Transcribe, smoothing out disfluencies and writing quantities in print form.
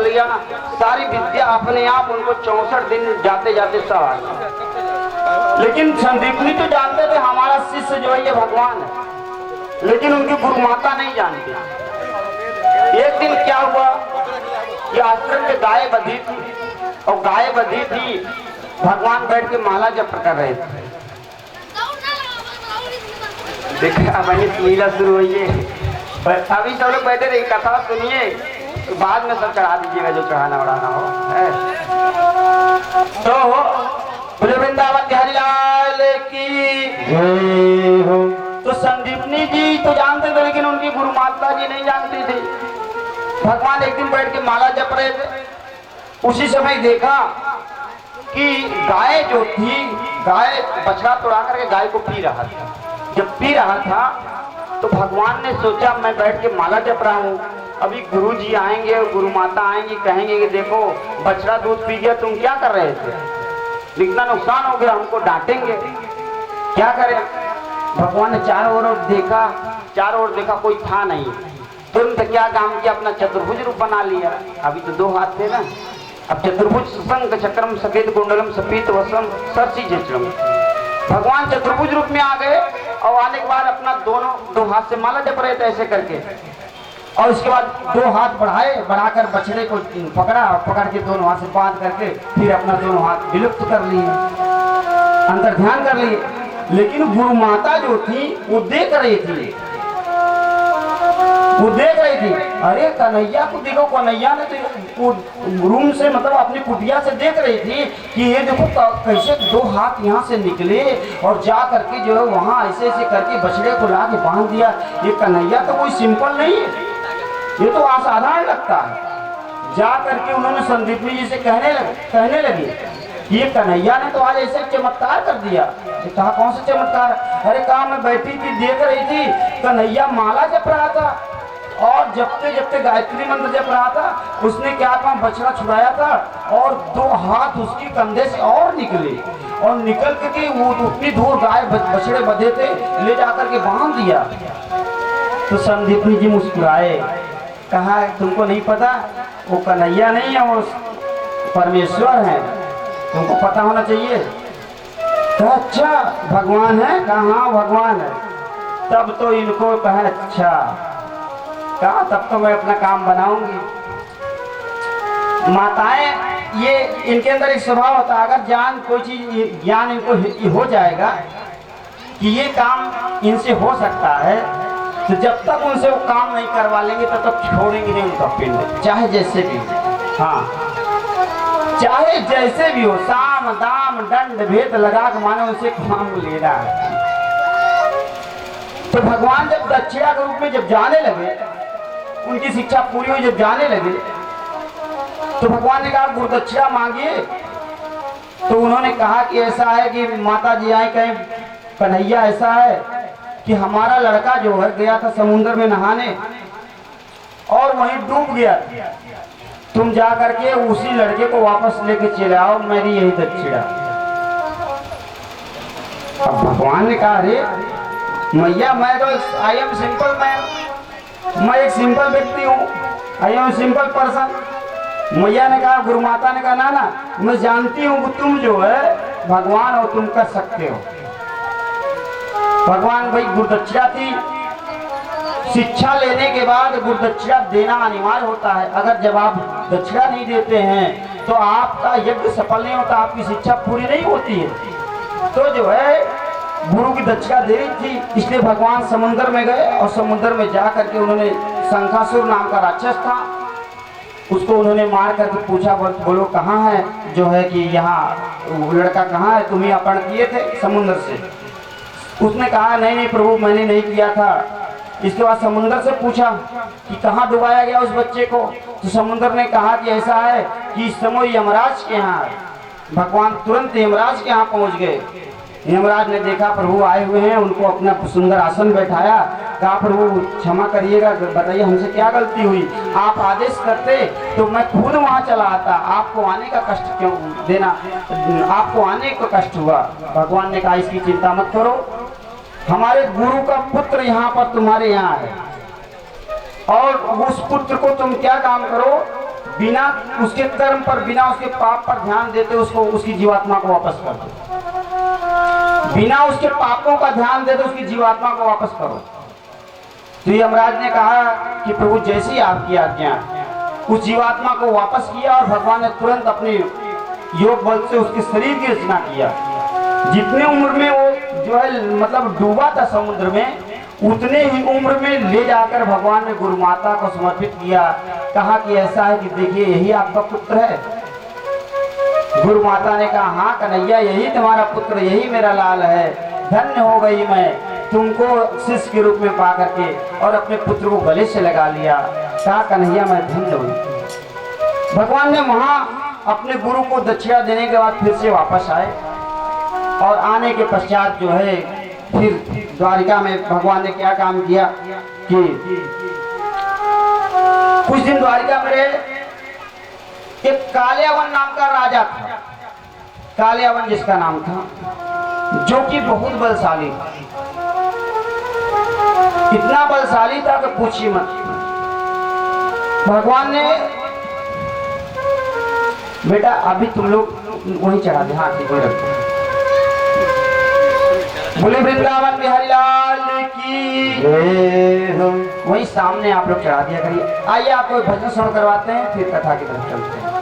लिया ना, सारी विद्या अपने आप उनको 64 दिन जाते जाते सब आ गई। लेकिन संदीपनी तो जानते थे हमारा शिष्य जो है ये भगवान है, लेकिन उनकी गुरु माता नहीं जानती। एक दिन क्या हुआ कि आश्रम में गाय बंधी थी और गाय बंधी थी, भगवान बैठ के माला जप कर रहे थे। देखा वही लीला शुरू हुई है। अभी सब लोग बैठे रही, कथा सुनिए, तो बाद में सब चढ़ा दीजिएगा जो चढ़ाना बढ़ाना हो है। तो बोले वृंदावन बिहारी लाल की जय हो। तो संदीपनी जी तो जानते थे, लेकिन उनकी गुरु माता जी नहीं जानती थी। भगवान एक दिन बैठ के माला जप रहे थे, उसी समय देखा कि गाय जो थी, गाय बछड़ा तोड़ा करके गाय को पी रहा था। जब पी रहा था तो भगवान ने सोचा मैं बैठ के माला जप रहा हूँ, अभी गुरु जी आएंगे और गुरु माता आएंगी, कहेंगे कि देखो बछड़ा दूध पी गया, तुम क्या कर रहे थे, इतना नुकसान हो गया, हमको डांटेंगे, क्या करें। भगवान ने चारों ओर देखा, चारों ओर देखा कोई था नहीं। तुरंत क्या काम किया, अपना चतुर्भुज रूप बना लिया। अभी तो 2 हाथ थे ना, अब चतुर्भुज संग चक्रम सफेद कुंडलम सफेद वसम सरसी जचरम। भगवान चतुर्भुज रूप में आ गए और आने के बाद अपना दो हाथ से माला जप रहे थे ऐसे करके, और उसके बाद 2 हाथ बढ़ाए, बढ़ाकर बछड़े को पकड़ा और पकड़ के दोनों हाथ से बांध करके फिर अपना दोनों हाथ विलुप्त कर लिए, अंतर ध्यान कर लिए। लेकिन गुरु माता जो थी वो देख रही थी, वो देख रही थी, अरे कन्हैया को देखो, कन्हैया ने तो रूम से मतलब अपनी कुटिया से देख रही थी कि ये देखो कैसे 2 हाथ यहाँ से निकले और जा करके जो है वहाँ ऐसे ऐसे करके बछड़े को ला के बांध दिया। ये कन्हैया तो कोई सिंपल नहीं है, ये तो असाधारण लगता है। जा करके उन्होंने संदीपनी जी से कहने लगी ये कन्हैया ने तो आज ऐसे चमत्कार कर दिया। कहा कौन सा चमत्कार? अरे कहा मैं बैठी थी देख रही थी, कन्हैया माला जप रहा था और जपते जपते गायत्री मंत्र जप रहा था। उसने क्या कहा, बछड़ा छुड़ाया था और 2 हाथ उसके कंधे से और निकले और निकल के वो उतनी दूर गाय बछड़े बंधे थे ले जाकर के बांध दिया। तो संदीपनी जी मुस्कुराए, कहा तुमको नहीं पता, वो कन्हैया नहीं है, वो परमेश्वर है, तुमको पता होना चाहिए। तो अच्छा भगवान है? कहा हाँ भगवान है। तब तो इनको कहा अच्छा, कहा तब तो मैं अपना काम बनाऊंगी। माताएं ये इनके अंदर एक स्वभाव होता है, अगर ज्ञान कोई चीज ज्ञान इनको हो जाएगा कि ये काम इनसे हो सकता है, तो जब तक उनसे वो काम नहीं करवा लेंगे तब तक छोड़ेंगे नहीं उनका पिंड, चाहे जैसे भी हो। हाँ, चाहे जैसे भी हो, साम दाम दंड भेद लगा के मानो उनसे काम लेना है। तो भगवान जब दक्षिणा के रूप में जब जाने लगे, उनकी शिक्षा पूरी हुई, जब जाने लगे तो भगवान ने कहा गुरुदक्षिणा मांगिए। तो उन्होंने कहा कि ऐसा है कि माता जी आए, कहीं कन्हैया ऐसा है कि हमारा लड़का जो है गया था समुद्र में नहाने और वहीं डूब गया, तुम जा करके उसी लड़के को वापस लेके चले आओ, मेरी यही दक्षिणा। अब भगवान ने कहा अरे मैया मैं तो आई एम सिंपल मैन, मैं एक सिंपल व्यक्ति हूँ, आई एम सिंपल पर्सन। मैया ने कहा, गुरु माता ने कहा ना ना, मैं जानती हूँ कि तुम जो है भगवान हो, तुम कर सकते हो। भगवान भाई गुरुदक्षिणा थी, शिक्षा लेने के बाद गुरुदक्षिणा देना अनिवार्य होता है। अगर जब आप दक्षिणा नहीं देते हैं तो आपका यज्ञ सफल नहीं होता, आपकी शिक्षा पूरी नहीं होती है। तो जो है गुरु की दक्षिणा दे रही थी, इसलिए भगवान समुद्र में गए और समुद्र में जा करके उन्होंने शंखासुर नाम का राक्षस था, उसको उन्होंने मार करके पूछा, बोलो कहाँ है जो है कि यहाँ लड़का कहाँ है, तुम्हें अपहरण किए थे समुद्र से। उसने कहा नहीं नहीं प्रभु मैंने नहीं किया था। इसके बाद समुद्र से पूछा कि कहाँ डुबाया गया उस बच्चे को, तो समुद्र ने कहा कि ऐसा है कि इस समय यमराज के यहाँ है। भगवान तुरंत यमराज के यहाँ पहुँच गए। यमराज ने देखा प्रभु आए हुए हैं, उनको अपना सुंदर आसन बैठाया, कहा प्रभु क्षमा करिएगा, बताइए हमसे क्या गलती हुई, आप आदेश करते तो मैं खुद वहाँ चला आता, आपको आने का कष्ट क्यों देना, आपको आने का कष्ट हुआ। भगवान ने कहा इसकी चिंता मत करो, हमारे गुरु का पुत्र यहाँ पर तुम्हारे यहाँ है और उस पुत्र को तुम क्या काम करो, बिना उसके कर्म पर, बिना उसके पाप पर ध्यान देते उसको, उसकी जीवात्मा को वापस कर दो। बिना उसके पापों का ध्यान देते उसकी जीवात्मा को वापस करो। तो यमराज ने कहा कि प्रभु जैसी आपकी आज्ञा, उस जीवात्मा को वापस किया और भगवान ने तुरंत अपने योग बल से उसके शरीर की रचना किया। जितने उम्र में वो जो है मतलब डूबा था समुद्र में, उतने ही उम्र में ले जाकर भगवान ने गुरु माता को समर्पित किया। कहा कि ऐसा है कि देखिए यही आपका पुत्र है। गुरु माता ने कहा हाँ कन्हैया यही तुम्हारा पुत्र, यही मेरा लाल है। धन्य हो गई मैं तुमको शिष्य के रूप में पा करके, और अपने पुत्र को गले से लगा लिया। कहा कन्हैया मैं धन्य हुई। भगवान ने वहां अपने गुरु को दक्षिणा देने के बाद फिर से वापस आए, और आने के पश्चात जो है फिर द्वारिका में भगवान ने क्या काम किया कि कुछ दिन द्वारिका में रहे। एक कालियावन नाम का राजा था, कालियावन जिसका नाम था, जो कि बहुत बलशाली था। इतना बलशाली था कि पूछिए मत। भगवान ने बेटा अभी तुम लोग वहीं चढ़ा दे, हाँ ठीक है रखो। बोले वृंदावन बिहारी लाल की वहीं सामने आप लोग चढ़ा दिया करिए। आइए आपको भजन श्रवण करवाते हैं, फिर कथा की तरफ चलते हैं।